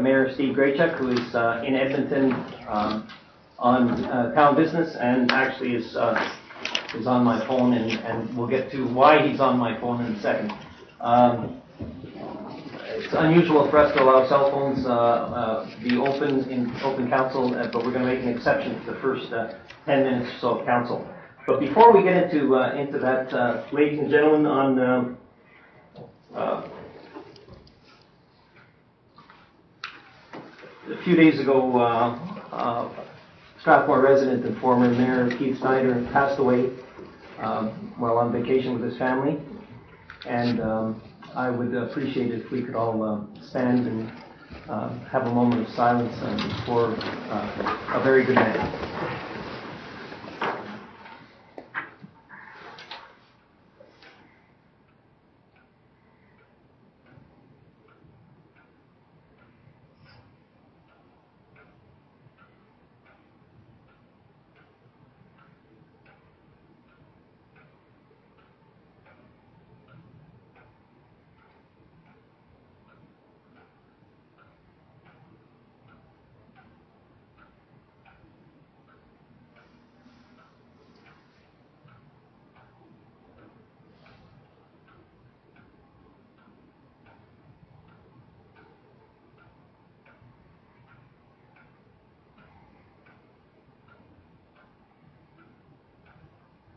Mayor Steve Graychuk, who is in Edmonton on town business, and actually is on my phone, and we'll get to why he's on my phone in a second. It's unusual for us to allow cell phones be open in open council, but we're going to make an exception for the first 10 minutes or so of council. But before we get into that, ladies and gentlemen, on a few days ago, Strathmore resident and former Mayor Keith Snyder passed away while on vacation with his family, and I would appreciate it if we could all stand and have a moment of silence for a very good man.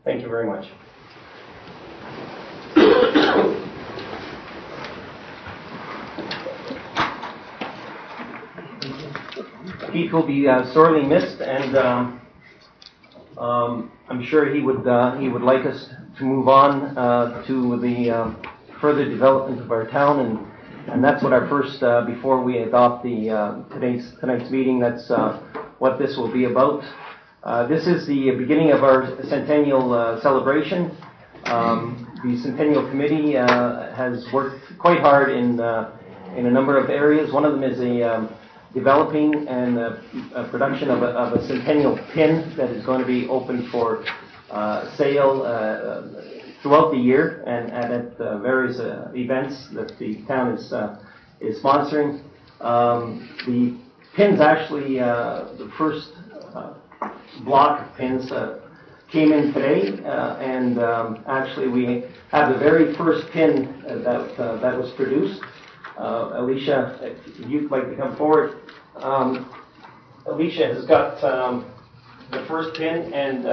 Thank you very much. Keith will be sorely missed, and I'm sure he would like us to move on to the further development of our town, and that's what our first before we adopt the tonight's meeting. That's what this will be about. This is the beginning of our centennial celebration. The Centennial Committee has worked quite hard in a number of areas. One of them is developing and production of a centennial pin that is going to be open for sale throughout the year and at various events that the town is sponsoring. The pins actually, the first block of pins came in today, and actually we have the very first pin that was produced. Alicia, if you'd like to come forward. Alicia has got the first pin, and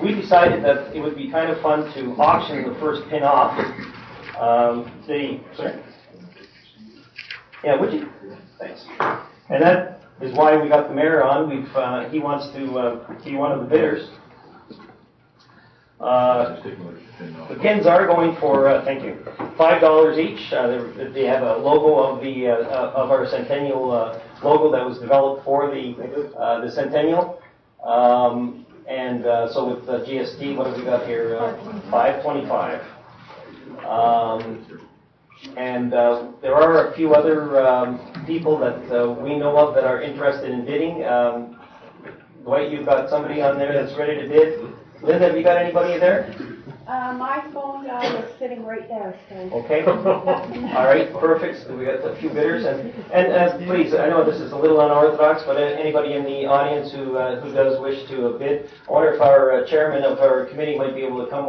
we decided that it would be kind of fun to auction the first pin off. Sorry? Yeah, would you? Thanks. And that is why we got the mayor on. He wants to be one of the bidders. The pins are going for thank you, $5 each. They have a logo of our centennial logo that was developed for the centennial. And so with the GST, what have we got here? $5.25. And there are a few other people that we know of that are interested in bidding. Dwight, you've got somebody on there that's ready to bid. Linda, have you got anybody there? My phone guy is sitting right there. So. Okay. All right, perfect. So we got a few bidders. And please, I know this is a little unorthodox, but anybody in the audience who does wish to bid, I wonder if our chairman of our committee might be able to come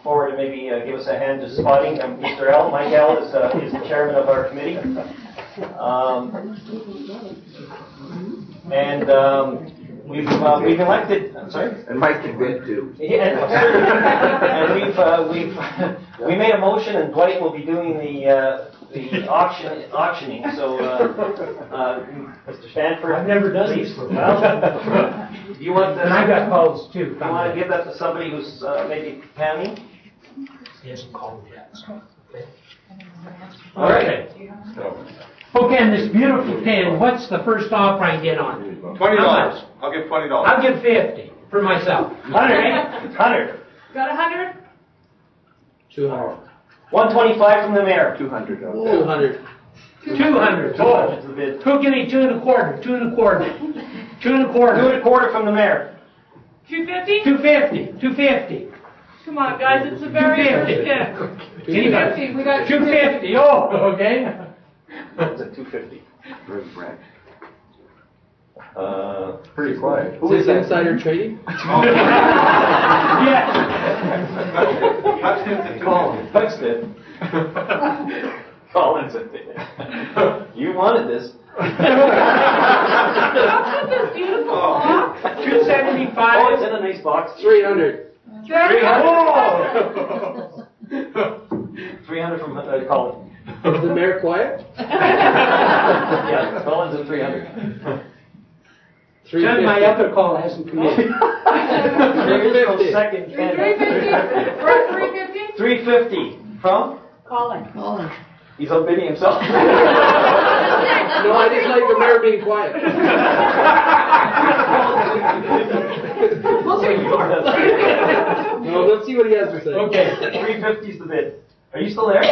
forward and maybe give us a hand to spotting. Mr. L. Mike L. is the chairman of our committee. We've elected. I'm sorry. And Mike can bid too. Yeah, and we made a motion, and Dwight will be doing the auctioning. So, Mr. Stanford, I've never done these before. Do you want? And I got calls too. Do you want to give that to somebody who's maybe Tammy? He hasn't called yet. So. Okay. All right. Okay, and this beautiful pin, what's the first offer I get on it? $20. I'll give $20. I'll give 50 for myself. 100. Got 100? 200. 125 from the mayor. 200. 200. 200. Oh. Who give me 2 1/4? 2 1/4. 2 1/4. 2 1/4 from the mayor. 250? 250. 250. Come on, guys, it's a very first tip. 250. We got 250. Oh, okay. It's at 250. Where's Brent? Pretty quiet. Who is insider trading? Yeah. Text it. Collins it. You wanted this. This beautiful box. 275. Oh, it's in a nice box. 300. 300 from Collins. Is the mayor quiet? Yeah, Collins at 300. John, my other call hasn't come in. There is no second bid. 350? 350 from? Colin. He's outbidding himself. No, I just like the mayor being quiet. We'll take more. No, let's see what he has to say. Okay, 350 is the bid. Are you still there?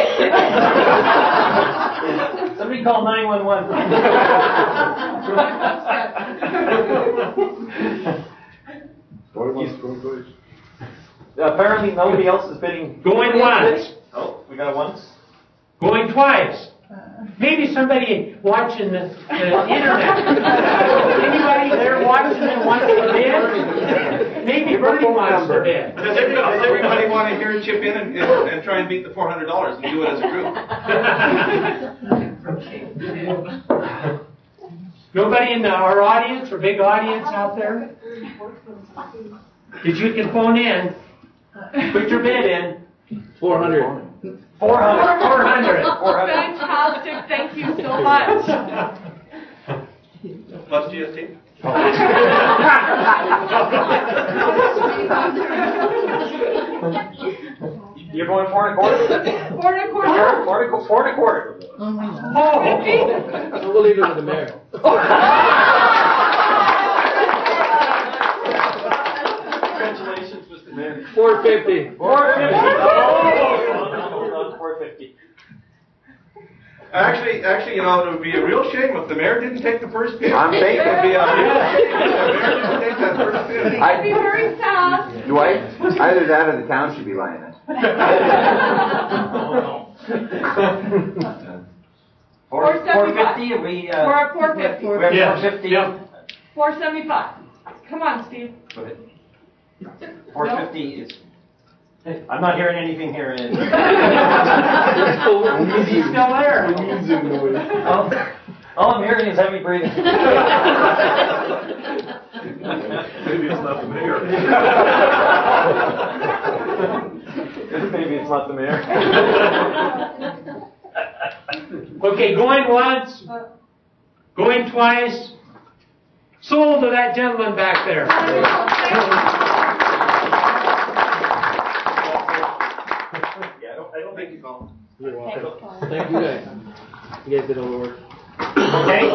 Somebody call 911. Apparently nobody else is bidding. Going once. Oh, we got once. Going twice. Maybe somebody watching the internet. Anybody there watching and wants to bid? Maybe Bernie wants to bid. Does everybody want to hear it chip in and try and beat the $400 and do it as a group? Nobody in our audience or big audience out there? Did you can phone in? Put your bid in. 400. 400. Fantastic. Thank you so much. Plus GST? You're going 4 and a quarter? 4 and a quarter. 4 and a quarter. Oh, We'll leave it with the mayor. Congratulations, Mr. Mayor. 450. 450. Hold on, 450. Actually, you know, it would be a real shame if the mayor didn't take the first bid. I'm thinking. It would be a real shame if the mayor didn't take that first bid. I'd be very sad. Dwight, either that or the town should be lying it. Four 450, are we, We're at 450. we're at Yeah. 450? Yeah. 475. Come on, Steve. Go ahead. 450 is, I'm not hearing anything here. he's still there. All I'm hearing is heavy breathing. Maybe it's not the mayor. Maybe it's not the mayor. Okay, going once, going twice. Sold to that gentleman back there. Yeah, I don't think you call. You're welcome. Thank you guys. You guys did all the work. Okay.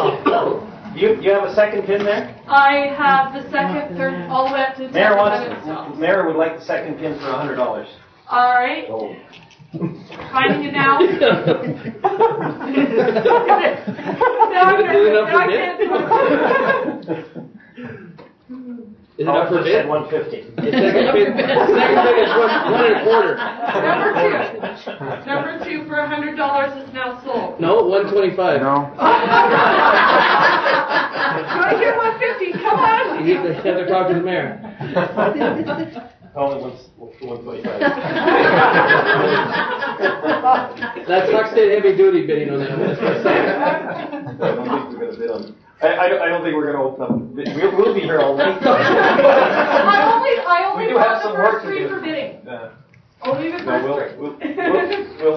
You have a second pin there? I have the second, third, all the way up to the Mayor second. Mayor would like the second pin for $100. All right. Oh. Finding it now. Is it up for bid? 150. The second bid is 1 and a quarter. Number two for $100 is now sold. No, 125. No. Try to get 150. Come on. You need to have to talk to the mayor. Only 125. That's Rock State heavy duty bidding on that one. That's what I said. I don't think we're going to bid on. I don't think we're going to open up. We'll be here all week. I only We do want have the some work first to three do. for bidding. No, Only the first three.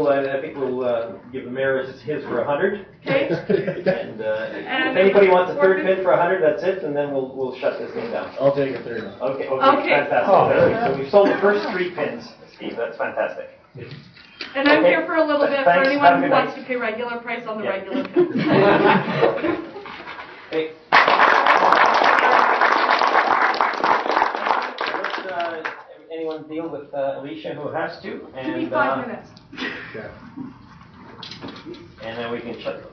I think we'll give the mayor his for 100. Okay. And if anybody wants a third pin for 100, that's it, and then we'll shut this thing down. I'll take a third. Okay, Okay. fantastic. So we've sold the first 3 pins, Steve. That's fantastic. And I'm Okay. here for a little bit for Thanks. Have anyone a who good wants night. to pay regular price on the Yeah. regular pins. Hey. Let anyone deal with Alicia who has to, Give me and 5 minutes. and then we can shut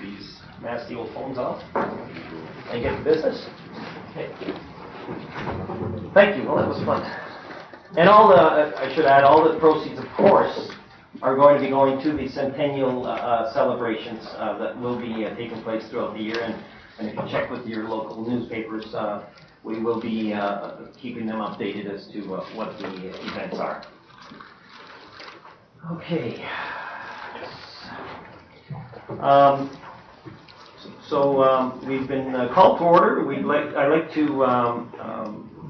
these nasty old phones off and get to business. Okay. Thank you. Well, that was fun. And all the, I should add, all the proceeds, of course, are going to be going to the centennial celebrations that will be taking place throughout the year. And if you check with your local newspapers, we will be keeping them updated as to what the events are. Okay. We've been called to order. I'd like to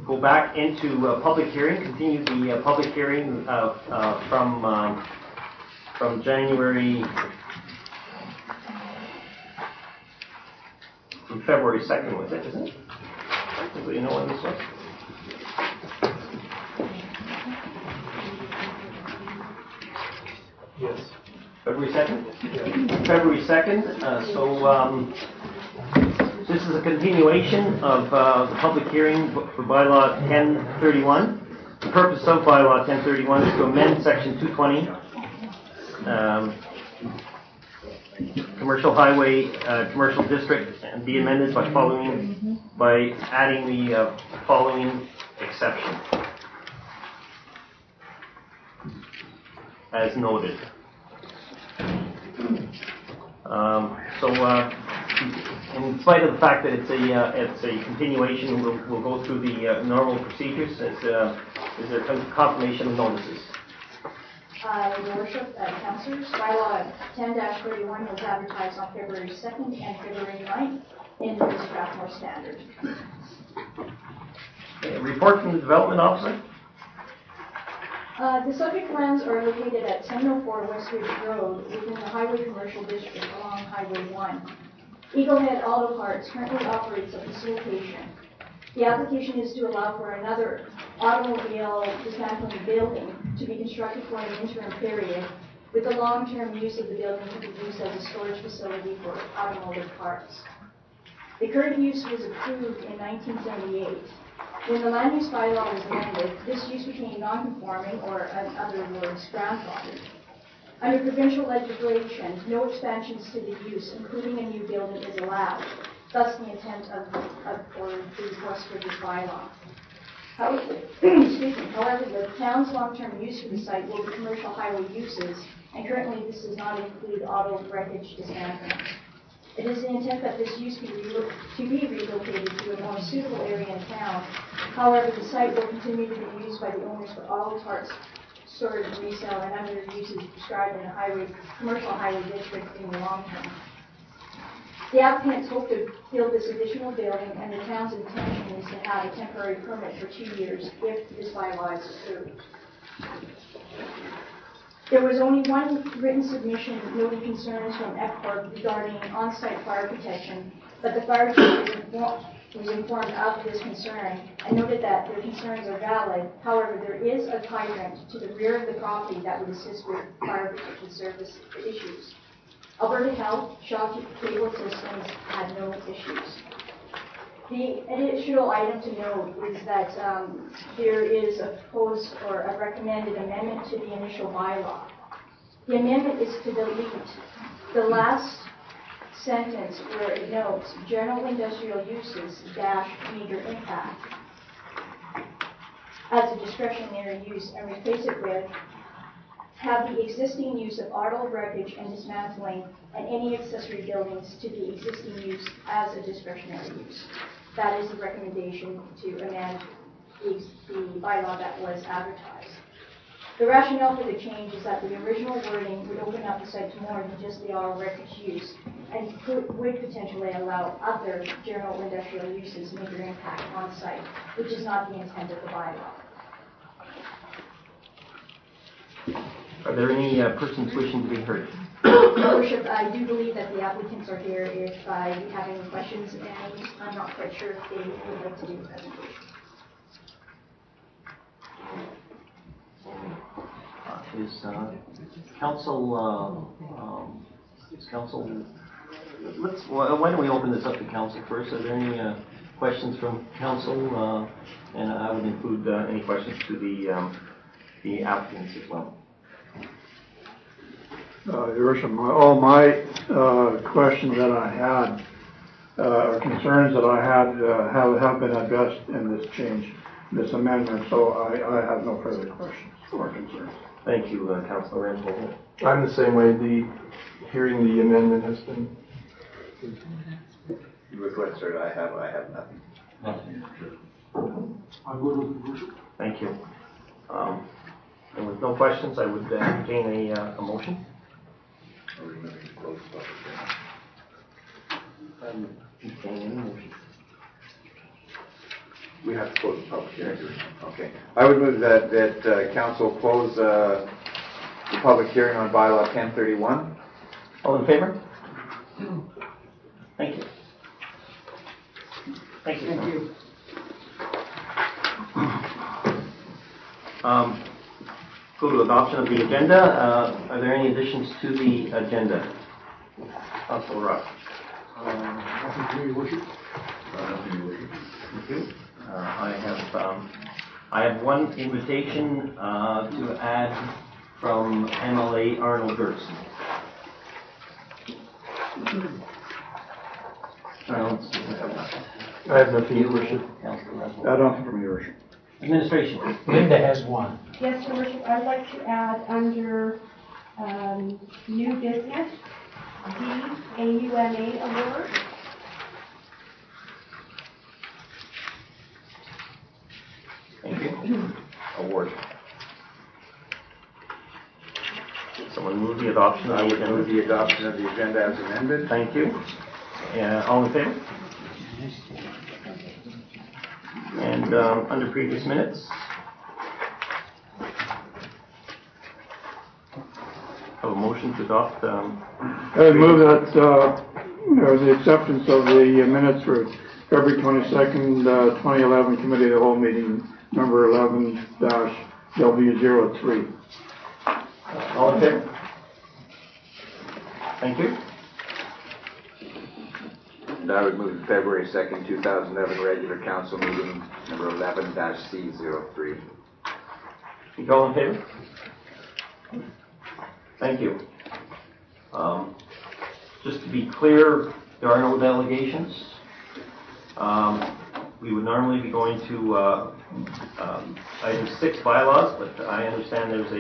go back into public hearing, continue the public hearing from February 2nd, was it, isn't it? Anybody know when this was? Yes. February 2nd? Yeah. February 2nd. This is a continuation of the public hearing for bylaw 1031. The purpose of bylaw 1031 is to amend section 220, commercial highway, commercial district, and be amended by adding the following exception, as noted. In spite of the fact that it's a continuation, we'll go through the normal procedures. Is there confirmation of notices? Your Worship, Councillors, bylaw 10-31 was advertised on February 2nd and February 9th in the Strathmore Standard. Okay, report from the Development Officer. The subject lands are located at 1004 Westridge Road within the Highway Commercial District along Highway 1. Eaglehead Auto Parts currently operates at this location. The application is to allow for another automobile dismantling building to be constructed for an interim period, with the long-term use of the building to be used as a storage facility for automotive parts. The current use was approved in 1978. When the land use bylaw was amended, this use became non-conforming, or in other words, grandfathered. Under provincial legislation, no expansions to the use, including a new building, is allowed. Thus, the intent of the Westridge bylaw. However, the town's long-term use for the site will be commercial highway uses, and currently this does not include auto wreckage dismantling. It is the intent that this use be relocated to a more suitable area in town. However, the site will continue to be used by the owners for auto parts storage, resale, and other uses described in the commercial highway district in the long term. The applicants hope to build this additional building, and the town's intention is to have a temporary permit for 2 years if this bylaw is approved. There was only one written submission noting concerns from EPCOR regarding on-site fire protection, but the fire chief was informed of this concern and noted that their concerns are valid. However, there is a hydrant to the rear of the property that would assist with fire protection service issues. Alberta Health Shaw Cable Systems had no issues. The additional item to note is that there is a proposed or a recommended amendment to the initial bylaw. The amendment is to delete the last sentence where it notes general industrial uses dash major impact as a discretionary use, and replace it with have the existing use of auto wreckage and dismantling and any accessory buildings to the existing use as a discretionary use. That is the recommendation to amend the bylaw that was advertised. The rationale for the change is that the original wording would open up the site to more than just the auto wreckage use, and would potentially allow other general industrial uses major impact on site, which is not the intent of the bylaw. Are there any persons wishing to be heard? Your Worship, I do believe that the applicants are here if you have any questions, and I'm not quite sure if they would like to do the presentation. Why don't we open this up to council first? Are there any questions from council? And I would include any questions to the applicants as well. Your Worship, all my questions that I had, or concerns that I had, have been addressed in this change, this amendment, so I have no further questions or concerns. Thank you, Councillor Ramsbold. I'm the same way. Hearing the amendment has been. With what, sir, I have nothing. Thank you. And with no questions, I would entertain a motion. Entertain any motion. We have to close the public hearing. Okay. I would move that council close the public hearing on bylaw 1031. All in favor? Thank you. Thank you. Thank you. Go to adoption of the agenda. Are there any additions to the agenda? Councilor Rock. Nothing, Your Worship. Thank you. I have one invitation to add from MLA Arnold Gertz. I have nothing, Your Worship. Nothing from Your Worship. Administration. Linda has one. Yes, Your Worship, I'd like to add under new business, the AUMA award. Thank you. Award. Someone move the adoption of I the would agenda. move the adoption of the agenda as amended. Thank you. All in favor? And under previous minutes, have a motion to adopt. I would move that the acceptance of the minutes for February 22nd, 2011 Committee of the Whole meeting, number 11-W03. All in favor? Thank you. And I would move the February 2nd, 2011 regular council meeting, number 11-C03. You all in favor? Thank you. Just to be clear, there are no delegations. We would normally be going to item 6 bylaws, but I understand there's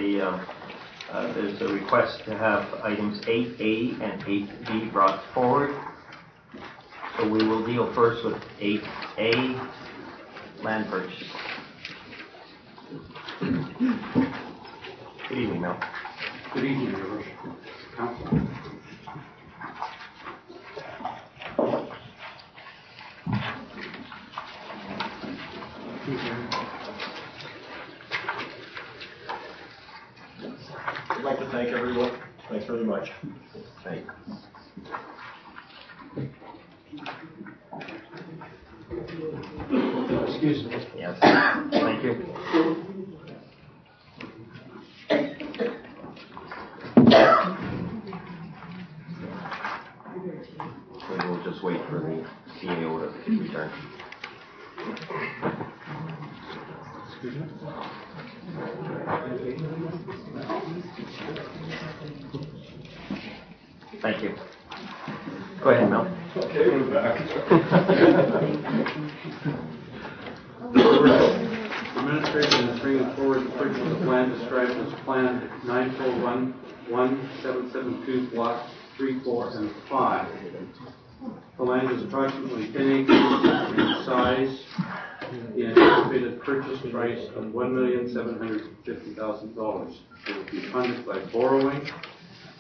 a request to have items 8A and 8B brought forward. So we will deal first with 8A, land purchase. Good evening, Mel. Good evening, Your Worship. Council. I'd like to thank everyone. Thanks very much. Thanks. Excuse me. Yes, thank you. We will just wait for the CAO to return. Thank you. Go ahead, Mel. Okay, we're back. Administration is bringing forward the purchase of land described as Plan 941-1772, Blocks 3, 4, and 5. The land is approximately 10 acres in size. The anticipated purchase price of $1,750,000. It will be funded by borrowing,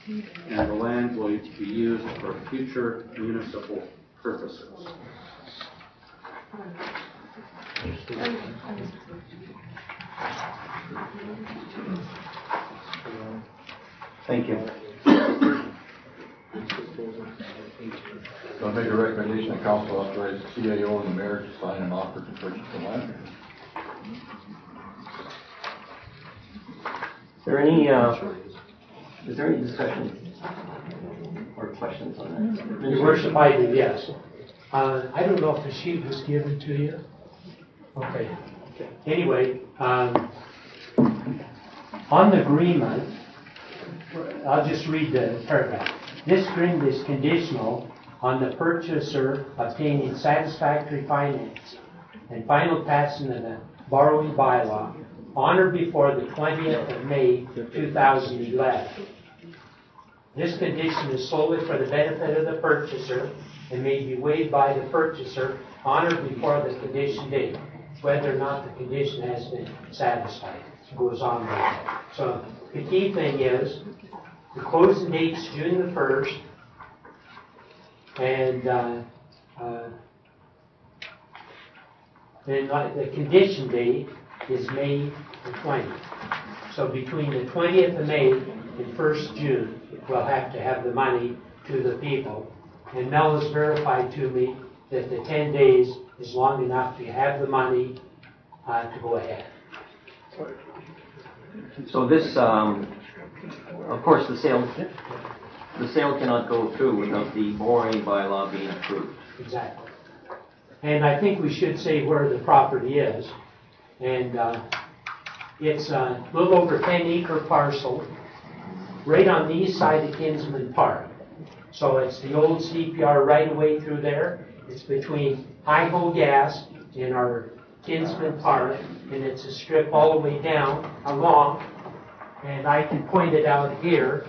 and the land will be used for future municipal purposes. Thank you. So I make a recommendation that council authorize the CAO and the mayor to sign an offer to purchase the land. Is there any discussion or questions on that? Your Worship, I do, yes. I don't know if the sheet was given to you. Okay. Anyway, on the agreement, I'll just read the paragraph. This agreement is conditional on the purchaser obtaining satisfactory finance and final passing of the borrowing bylaw on or before the 20th of May 2011. This condition is solely for the benefit of the purchaser and may be waived by the purchaser on or before the condition date, whether or not the condition has been satisfied. It goes on like that. So the key thing is the closing date's June the 1st, and then the condition date is May the 20th. So between the 20th of May and 1st June, we'll have to have the money to the people. And Mel has verified to me that the 10 days is long enough to have the money to go ahead. So this, of course, the sale cannot go through without the boring bylaw being approved. Exactly. And I think we should say where the property is. And it's a little over 10-acre parcel right on the east side of Kinsman Park. So it's the old CPR right away through there. It's between Hi-Ho Gas and our Kinsman Park, and it's a strip all the way down along, and I can point it out here.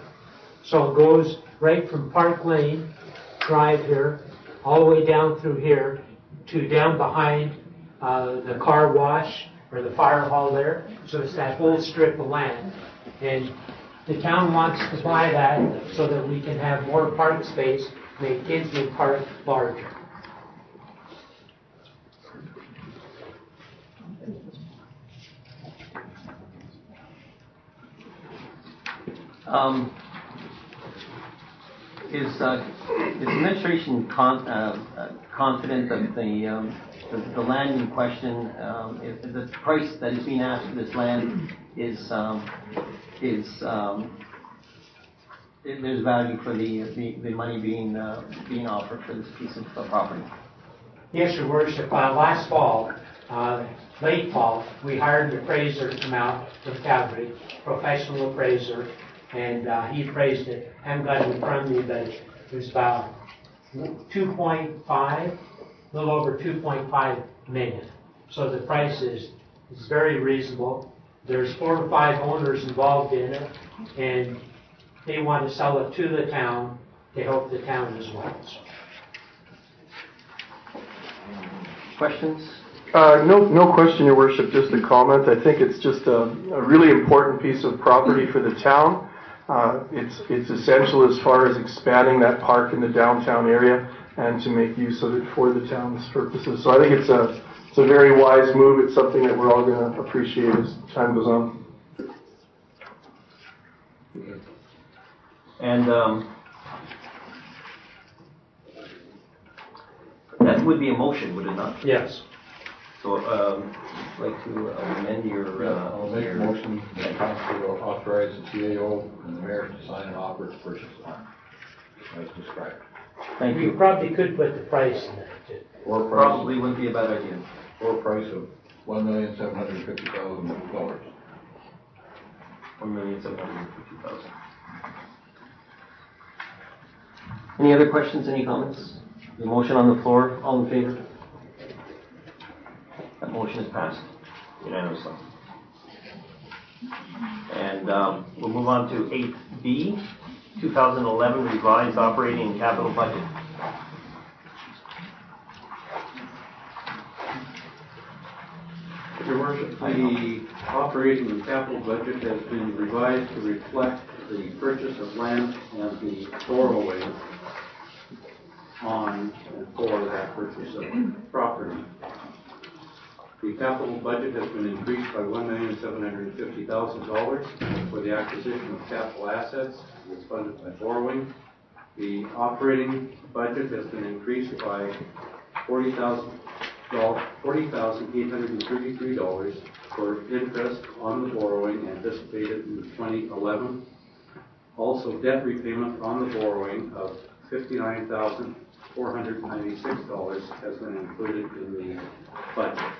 So it goes right from Park Lane Drive here, all the way down through here, to down behind the car wash or the fire hall there. So it's that whole strip of land. And the town wants to buy that so that we can have more park space, make Kinsman Park larger. Is administration confident that the land in question, if the price that is being asked for this land is there's value for the money being offered for this piece of property? Yes, Your Worship. Last fall, late fall, we hired an appraiser to come out from Calgary, professional appraiser, and he appraised it. I haven't got it in front of me, but it was about 2.5, a little over 2.5 million. So the price is very reasonable. There's 4 or 5 owners involved in it, and they want to sell it to the town to help the town as well. So. Questions? No question, Your Worship, just a comment. I think it's just a really important piece of property for the town. It's essential as far as expanding that park in the downtown area and to make use of it for the town's purposes. So I think it's a very wise move. It's something that we're all going to appreciate as time goes on. And that would be a motion, would it not? Yes. So, I'd like to amend your... I'll make a motion that council will authorize the CAO and the mayor to sign an offer to purchase the land, as described. Thank You you. probably could put the price in there too. Or price, Probably wouldn't be a bad idea. or price of $1,750,000. $1,750,000. Any other questions, any comments? The motion on the floor, all in favor? That motion is passed unanimously. And we'll move on to 8B, 2011 revised operating and capital budget. Your Worship, the operating and capital budget has been revised to reflect the purchase of land and the borrowing on and for that purchase of property. The capital budget has been increased by $1,750,000 for the acquisition of capital assets. It's funded by borrowing. The operating budget has been increased by $40,833 for interest on the borrowing anticipated in 2011. Also, debt repayment on the borrowing of $59,496 has been included in the budget.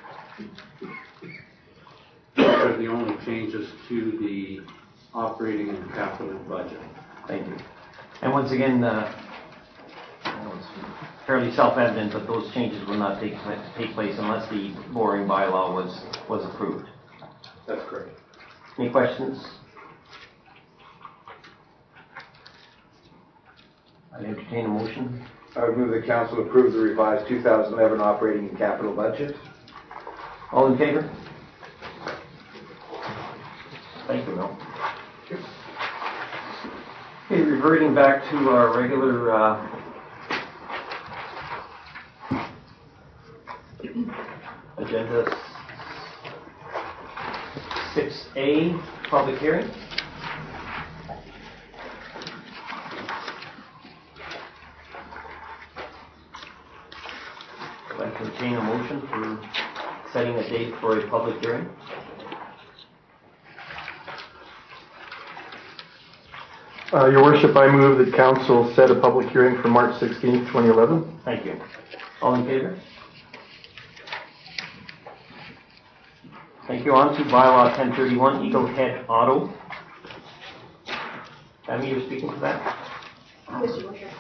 Those are the only changes to the operating and capital budget. Thank you. And once again, it's fairly self-evident that those changes will not take place unless the borrowing bylaw was approved. That's correct. Any questions? I entertain a motion. I would move the council approve the revised 2011 operating and capital budget. All in favor? Thank you, Mel. Okay, reverting back to our regular agenda 6A, public hearing. I'd like to entertain a motion for setting a date for a public hearing. Your Worship, I move that council set a public hearing for March 16th, 2011. Thank you. All in favor? Thank you. On to bylaw 1031, Eagle Head Auto. Tammy, you're speaking to that? Yes, Your Worship.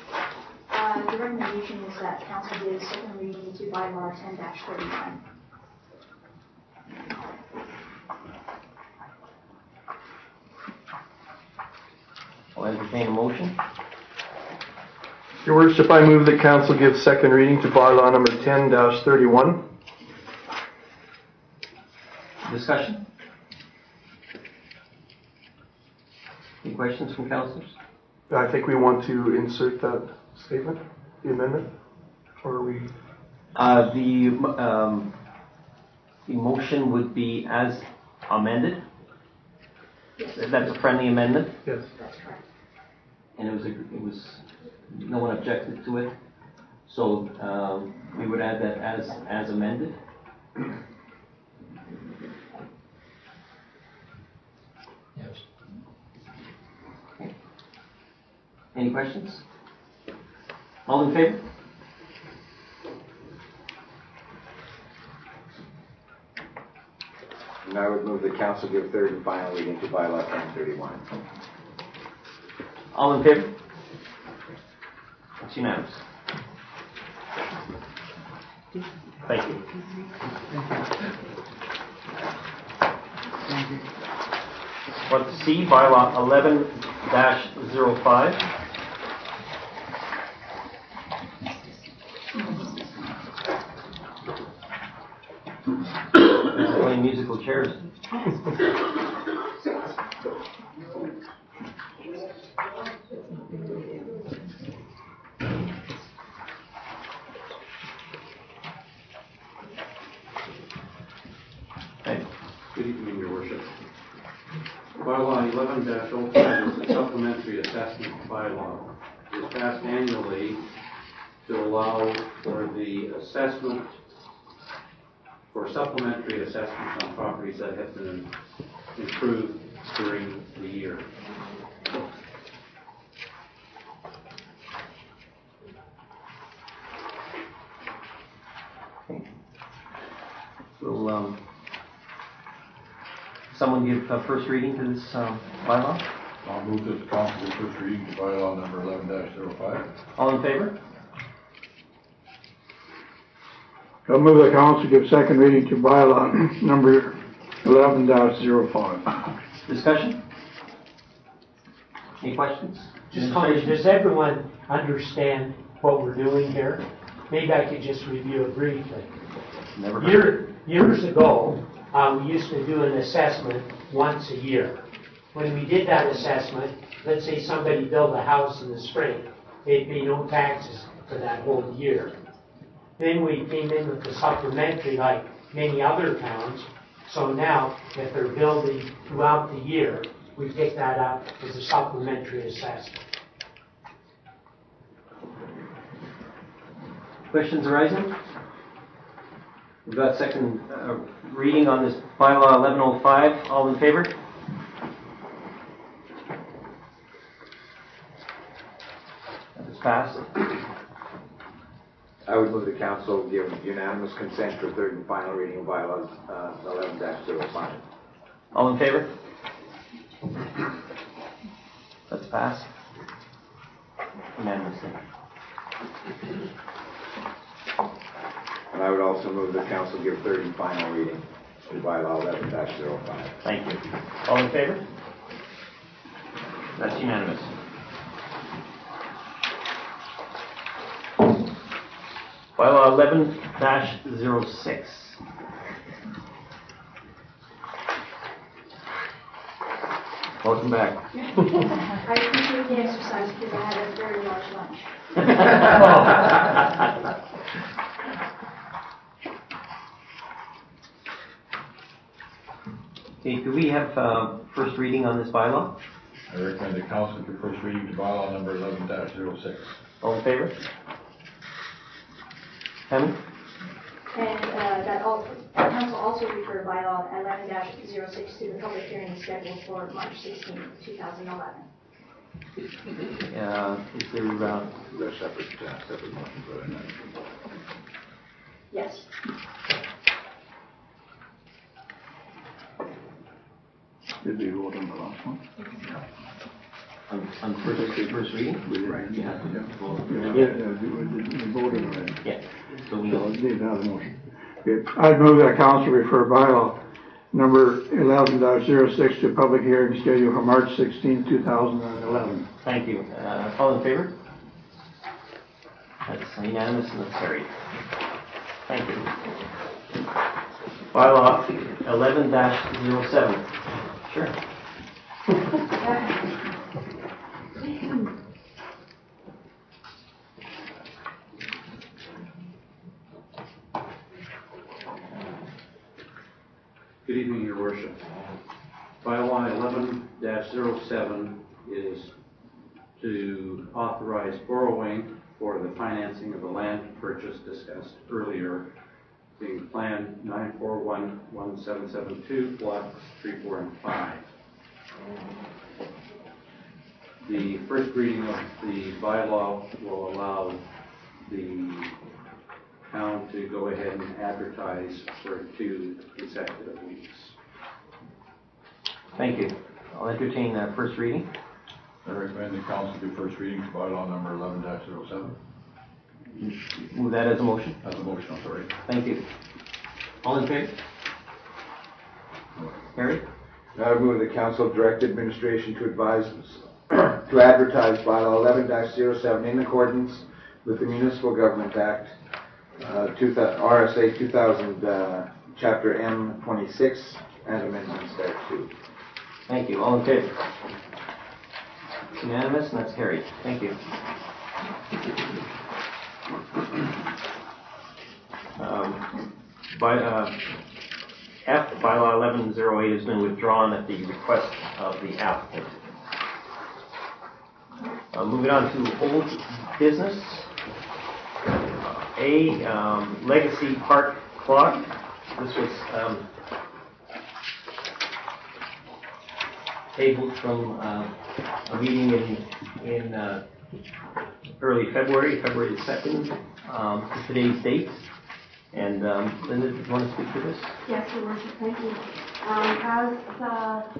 The recommendation is that council give second reading to bylaw 10-31. I'll entertain a motion. Your Worship, I move that council give second reading to bylaw number 10-31. Discussion? Any questions from councillors? I think we want to insert that statement, the amendment, or are we? The motion would be as amended. That's a friendly amendment. Yes. That's correct. And it was no one objected to it, so we would add that as amended. Yes. Okay. Any questions? All in favor? And I would move the council give third and final reading to bylaw 1031. All in favor? It's unanimous. Thank you. Let's see, bylaw 11-05. They're playing musical chairs. Good evening, Your Worship. Bylaw 11-05 is a supplementary assessment bylaw. It is passed annually to allow for the assessment, for supplementary assessments on properties that have been improved during the year. Will someone give a first reading to this bylaw? I'll move this council to first reading to bylaw number 11-05. All in favor? I'll move the council give second reading to bylaw number 11-05. Discussion? Any questions? Just comment, does everyone understand what we're doing here? Maybe I could just review it briefly. Never heard. Years ago, we used to do an assessment once a year. When we did that assessment, let's say somebody built a house in the spring, they'd pay no taxes for that whole year. Then we came in with the supplementary like many other towns. So now, if they're building throughout the year, we pick that up as a supplementary assessment. Questions arising? We've got second reading on this bylaw 1105. All in favor? That is passed. I would move the council give unanimous consent for third and final reading of bylaws 11-05. All in favor? That's passed. Unanimously. And I would also move the council give third and final reading to bylaw 11-05. Thank you. All in favor? That's unanimous. Bylaw 11-06. Welcome back. I appreciate the exercise because I had a very large lunch. Okay, do we have first reading on this bylaw? I recommend the council give first reading to bylaw number 11-06. All in favor? Hammond? And council also refer bylaw 11-06 to the public hearing scheduled for March 16, 2011. Is there, They're separate motions, but Yes. Did we vote on the last one? on first reading? Right. Yeah. We voted already. Yeah. So we So need to have a motion. Okay. I move that council refer bylaw number 11-06 to public hearing scheduled for March 16, 2011. Thank you. All in favor? That's unanimous and that's carried. Thank you. Bylaw 11-07. Sure. Good evening, Your Worship. Bylaw 11-07 is to authorize borrowing for the financing of the land purchase discussed earlier, being Plan 9411772, Blocks 3, 4, and 5. The first reading of the bylaw will allow the town to go ahead and advertise for 2 consecutive weeks. Thank you. I'll entertain first reading. I recommend the council give first reading to bylaw number 11-07. Move that as a motion. As a motion, I'm sorry. Thank you. All in favor? Harry? I move the council direct administration to advise to advertise bylaw 11-07 in accordance with the Municipal Government Act, RSA 2000, Chapter M26, and amendments thereto. Thank you. All in favor? It's unanimous and that's carried. Thank you. F, bylaw 1108 has been withdrawn at the request of the applicant. Moving on to old business. Legacy Park clock. This was tabled from a meeting in early February 2nd, to today's date. And Linda, do you want to speak to this? Yes, Your Worship, thank you. As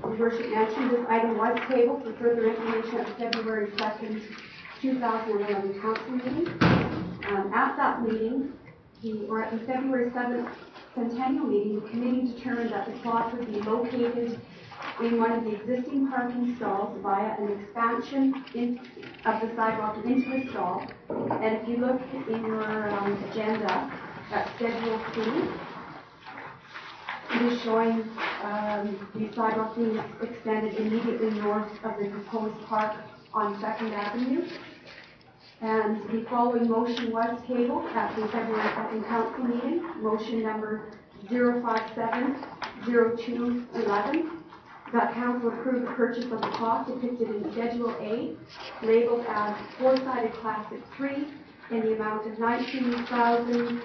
Your Worship mentioned, this item was tabled for further information at the February 2nd, 2011 council meeting. At that meeting, at the February 7th centennial meeting, the committee determined that the clock would be located in one of the existing parking stalls via an expansion of the sidewalk into a stall. And if you look in your agenda, at Schedule C, it is showing the sidewalk being extended immediately north of the proposed park on 2nd Avenue. And the following motion was tabled at the February 2nd council meeting, motion number 0570211. That council approved the purchase of the clock depicted in Schedule A, labeled as four-sided Classic 3, in the amount of $19,000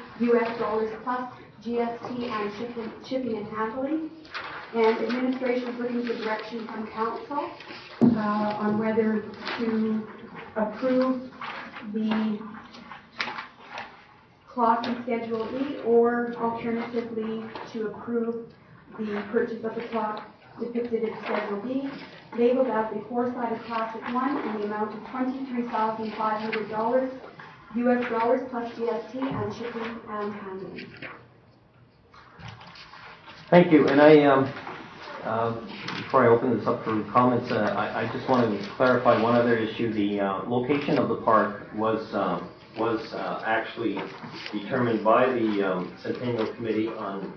plus GST and shipping and handling. And administration is looking for direction from council on whether to approve the clock in Schedule E or alternatively to approve the purchase of the clock depicted in Schedule B, labeled as a four-sided Classic 1 in the amount of $23,500 plus GST and shipping and handling. Thank you. And Before I open this up for comments, I just want to clarify one other issue. The location of the park was actually determined by the Centennial Committee on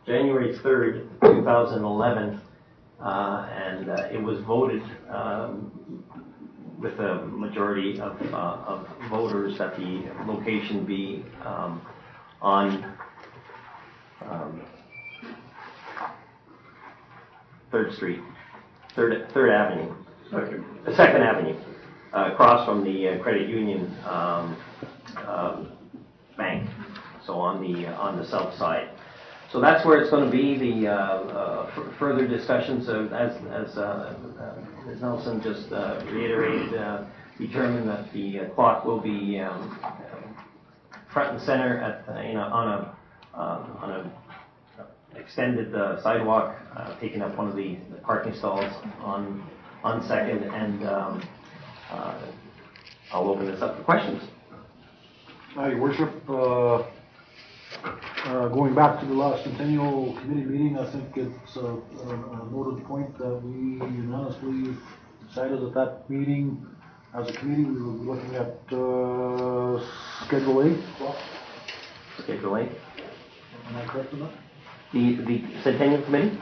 January 3rd, 2011, and it was voted with a majority of voters that the location be on 3rd Street, 3rd Avenue, 2nd Avenue, across from the credit union bank, so on the south side. So that's where it's going to be. The further discussions, as Ms. Nelson just reiterated, determined that the clock will be front and center at on a extended sidewalk, taking up one of the parking stalls on 2nd, and I'll open this up for questions. Your Worship, going back to the last Centennial Committee meeting, I think it's a noted point that we unanimously decided at that meeting, as a committee, we were looking at Schedule A. Schedule A. Am I correct in that? The Centennial Committee?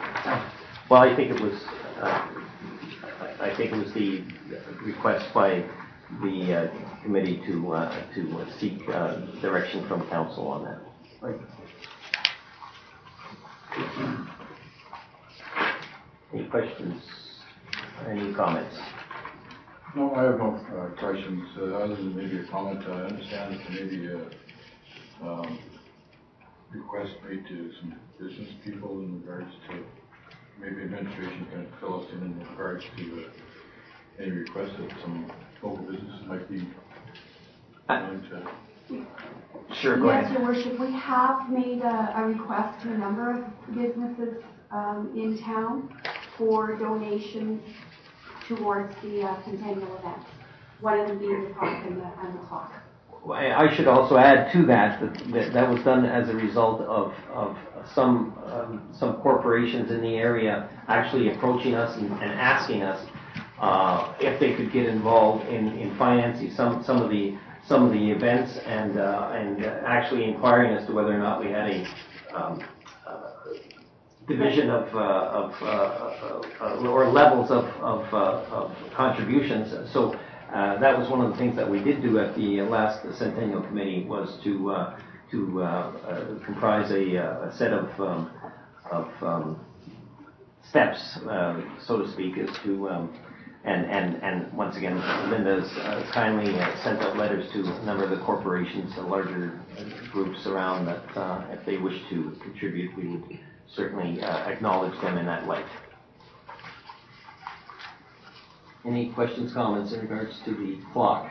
Well, I think it was the request by the committee to seek direction from council on that. Right. Any questions? Any comments? No, I have no questions, other than maybe a comment. I understand that there may be a request made to some business people in regards to, maybe administration can fill us in regards to any requests that some local businesses might be willing to. Sure, go ahead. Yes, Your Worship, we have made a request to a number of businesses in town for donations towards the Centennial event. One of them being the park and the clock. I should also add to that was done as a result of some corporations in the area actually approaching us and asking us if they could get involved in financing some of the events, and actually inquiring as to whether or not we had a division or levels of contributions. So that was one of the things that we did do at the last Centennial Committee, was to comprise a set of steps, so to speak, as to and once again, Linda's kindly sent out letters to a number of the corporations, the larger groups around, that if they wish to contribute, we would certainly acknowledge them in that light. Any questions, comments in regards to the clock?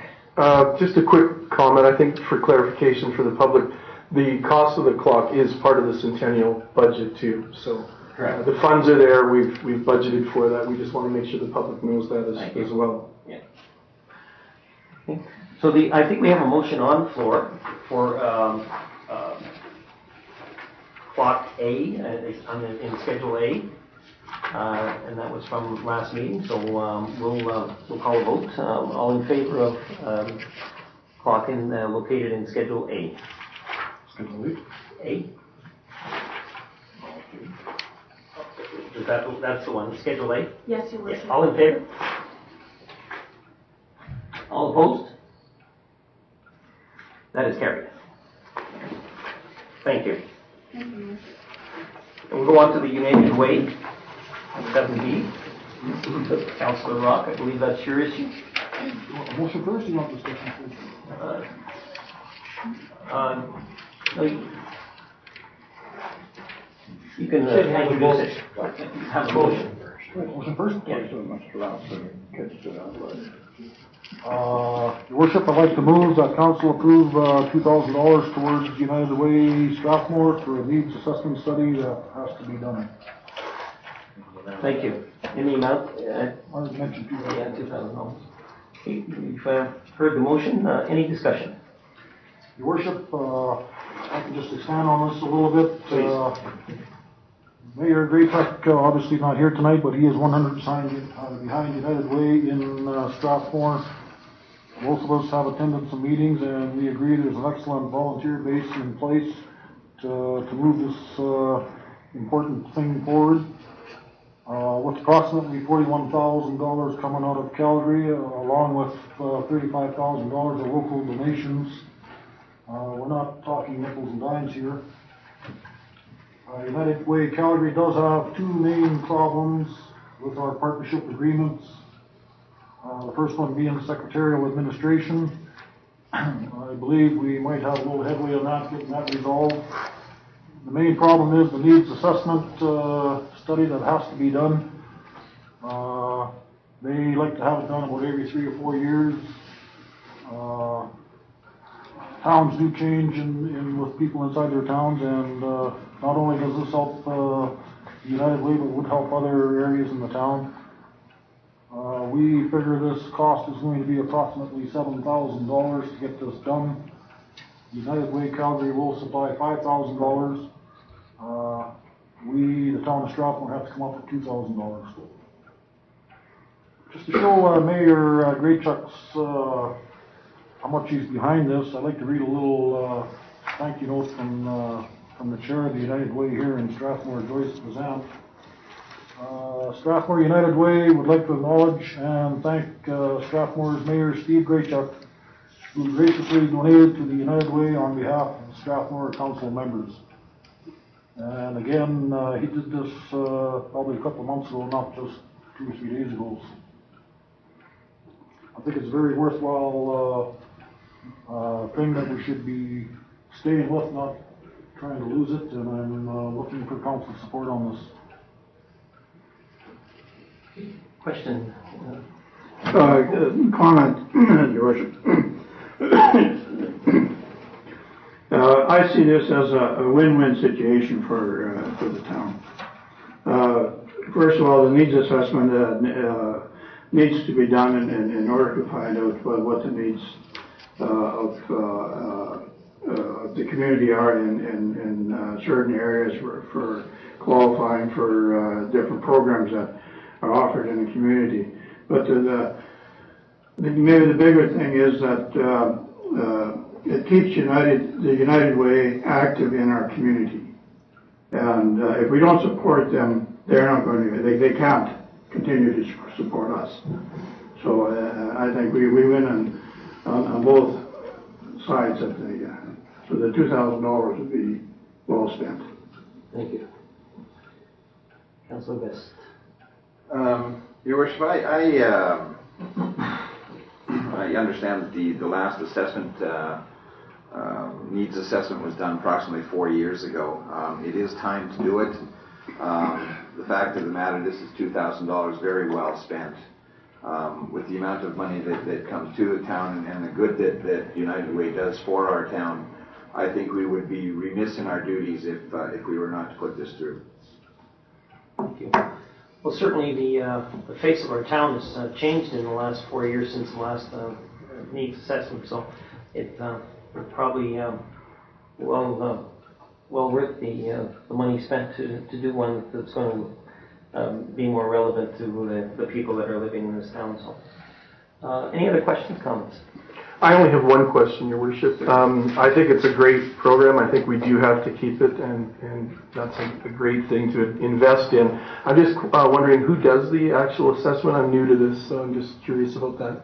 Just a quick comment, I think, for clarification for the public. The cost of the clock is part of the Centennial budget too, so the funds are there. We've budgeted for that. We just want to make sure the public knows that as well. Yeah. Okay. So I think we have a motion on the floor for clock A in Schedule A, and that was from last meeting. So we'll call a vote. All in favor of clock located in Schedule A. Schedule A. That's the one, Schedule A? Yes, Your Worship. Yeah. All in favor? All opposed? That is carried. Thank you. Thank you. And we'll go on to the United Way, 7B. Councillor Rock, I believe that's your issue. Motion first, or you want discussion first? You can introduce it. Have a motion. Motion first? Yeah. Your Worship, I'd like to move that council approve $2,000 towards United Way Strathmore for a needs assessment study that has to be done. Thank you. In the amount? I mentioned $2,000. Yeah, $2,000. You've heard the motion. Any discussion? Your Worship, I can just expand on this a little bit. Mayor Graytuck, obviously not here tonight, but he is 100% behind United Way in Strathmore. Most of us have attended some meetings, and we agree there's an excellent volunteer base in place to move this important thing forward. With approximately $41,000 coming out of Calgary, along with $35,000 of local donations, we're not talking nickels and dimes here. United Way Calgary does have two main problems with our partnership agreements. The first one being secretarial administration. I believe we might have a little headway on that, getting that resolved. The main problem is the needs assessment study that has to be done. They like to have it done about every 3 or 4 years. Towns do change in with people inside their towns, and not only does this help United Way, but would help other areas in the town. We figure this cost is going to be approximately $7,000 to get this done. United Way Calgary will supply $5,000. We, the town of Strathmore, have to come up with $2,000. Just to show Mayor Graychuck's how much he's behind this, I'd like to read a little thank you note from the chair of the United Way here in Strathmore, Joyce Bazant. Strathmore United Way would like to acknowledge and thank Strathmore's Mayor Steve Graychuck, who graciously donated to the United Way on behalf of the Strathmore Council members. And again, he did this probably a couple of months ago, not just 2 or 3 days ago. I think it's a very worthwhile thing that we should be staying with, not trying to lose it, and I'm looking for council support on this. Question? Comment, Your Worship. I see this as a win-win situation for the town. First of all, the needs assessment needs to be done in order to find out what the needs of the community are in certain areas for qualifying for different programs that are offered in the community. But maybe the bigger thing is that it keeps the United Way active in our community. And if we don't support them, they're not going to, they can't continue to support us. So I think we win on both sides of so the $2,000 would be well spent. Thank you. Councilor West. Your Worship, I understand that the last assessment, needs assessment was done approximately 4 years ago. It is time to do it. The fact of the matter, this is $2,000 very well spent. With the amount of money that comes to the town and the good that United Way does for our town, I think we would be remiss in our duties if we were not to put this through. Thank you. Well, certainly the face of our town has changed in the last 4 years since the last needs assessment, so it probably well worth the money spent to do one that's going to be more relevant to the people that are living in this town. So, any other questions, comments? I only have one question, Your Worship. I think it's a great program. I think we do have to keep it, and that's a great thing to invest in. I'm just wondering who does the actual assessment. I'm new to this, so I'm just curious about that.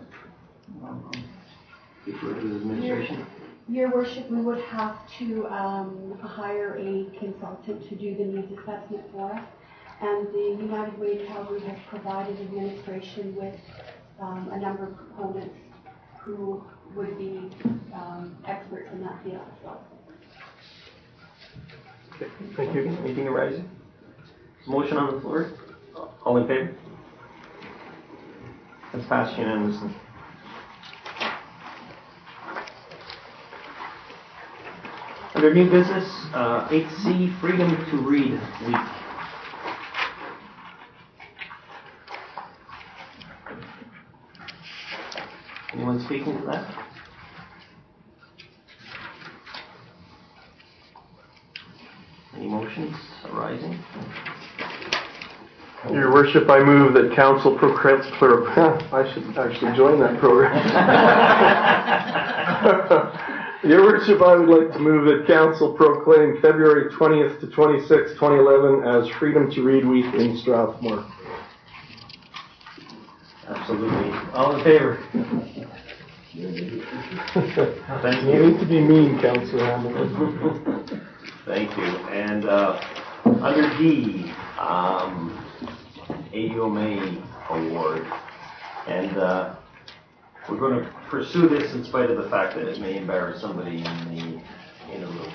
Defer to the administration. Your Worship, we would have to hire a consultant to do the needs assessment for us, and the United Way Calgary has provided administration with a number of proponents who would be experts in that field. So. Okay, thank you. Anything arising? Motion on the floor? All in favor? That's passed unanimously. Under new business, 8C, Freedom to Read Week. Anyone speaking to that? Any motions arising? Your Worship, I move that council proclaims, I should actually join that program. Your Worship, I would like to move that council proclaim February 20th to 26th, 2011 as Freedom to Read Week in Strathmore. Absolutely. All in favor? Thank You you. need to be mean, Councillor Hamilton. Thank you. And under D, AUMA award. And we're going to pursue this in spite of the fact that it may embarrass somebody in the room.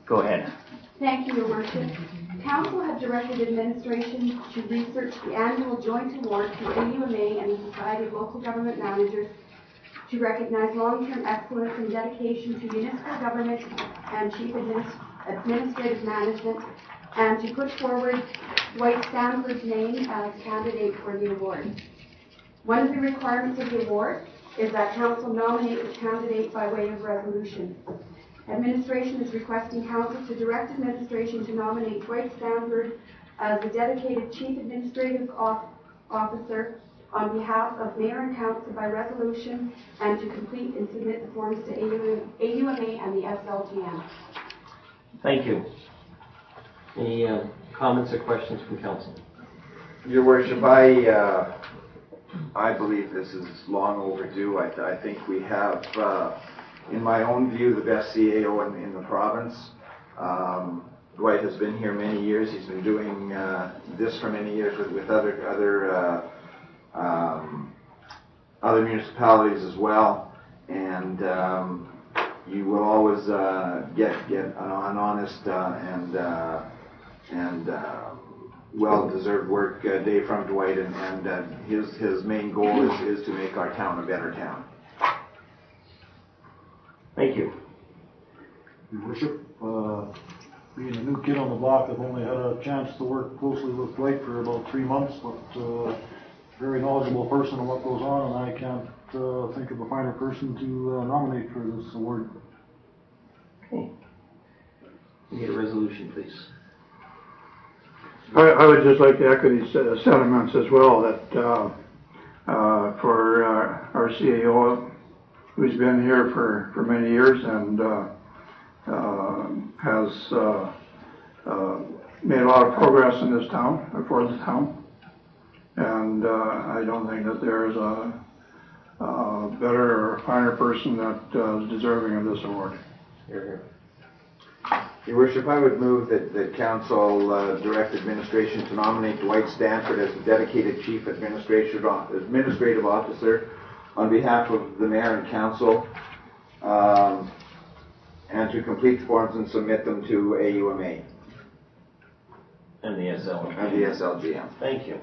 Go ahead. Thank you, Your Worship. Council have directed administration to research the annual joint award to AUMA and the Society of Local Government Managers to recognize long-term excellence and dedication to municipal government and chief administrative management, and to put forward Dwight Stanford's name as candidate for the award. One of the requirements of the award is that council nominate the candidate by way of resolution. Administration is requesting council to direct administration to nominate Dwight Stanford as the dedicated chief administrative officer on behalf of mayor and council by resolution, and to complete and submit the forms to AUMA and the SLGM. Thank you. Any comments or questions from council? Your Worship, I believe this is long overdue. I think we have, in my own view, the best CAO in the province. Dwight has been here many years. He's been doing this for many years with other municipalities as well, and you will always get an honest and well-deserved work day from Dwight, and his main goal is to make our town a better town. Thank you. Your Worship, being a new kid on the block, I've only had a chance to work closely with Dwight for about 3 months, but very knowledgeable person on what goes on, and I can't think of a finer person to nominate for this award. Okay. We need a resolution, please. I would just like to echo these sentiments as well, that for our CAO, who's been here for many years and has made a lot of progress in this town, for the town. And I don't think that there's a better or finer person that is deserving of this award. Here, here. Your Worship, I would move that council direct administration to nominate Dwight Stanford as the dedicated chief administrative officer on behalf of the mayor and council, and to complete the forms and submit them to AUMA. And the SLGM. And the SLGM. Thank you.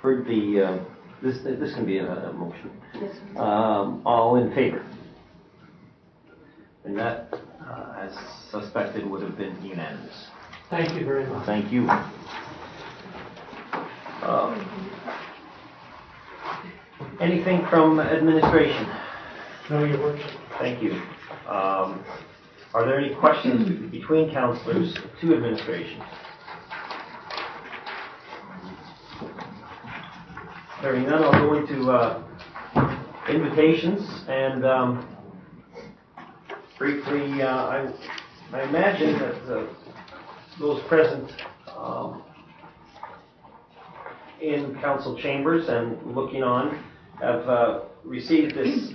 For the, this can be a motion. Yes. All in favor? And that, as suspected, would have been unanimous. Thank you very much. Thank you. Anything from administration? No, Your Worship. Thank you. Are there any questions between councillors to administration? Hearing none, I'll go into invitations, and briefly, I imagine that those present in council chambers and looking on have received this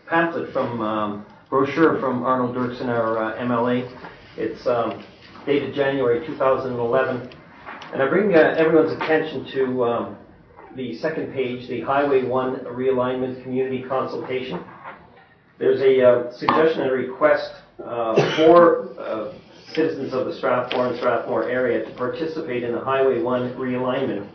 pamphlet from brochure from Arnold Dirksen, our MLA. It's dated January 2011. And I bring everyone's attention to the second page, the Highway 1 Realignment Community Consultation. There's a suggestion and request for citizens of the Strathmore and Strathmore area to participate in the Highway 1 Realignment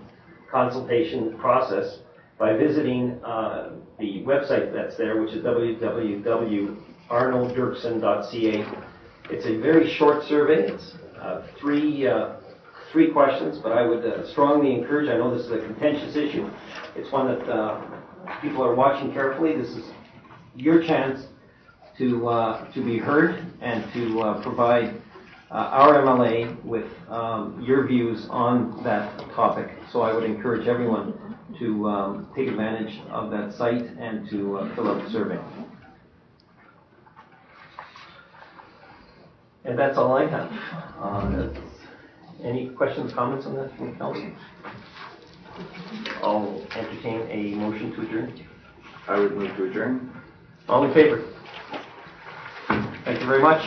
Consultation process by visiting the website that's there, which is www.arnolddirksen.ca. It's a very short survey. It's three questions, but I would strongly encourage, I know this is a contentious issue, it's one that people are watching carefully. This is your chance to be heard and to provide our MLA with your views on that topic. So I would encourage everyone to take advantage of that site and to fill out the survey. And that's all I have. Any questions, comments on that from the council? I'll entertain a motion to adjourn. I would move to adjourn. All in favor? Thank you very much.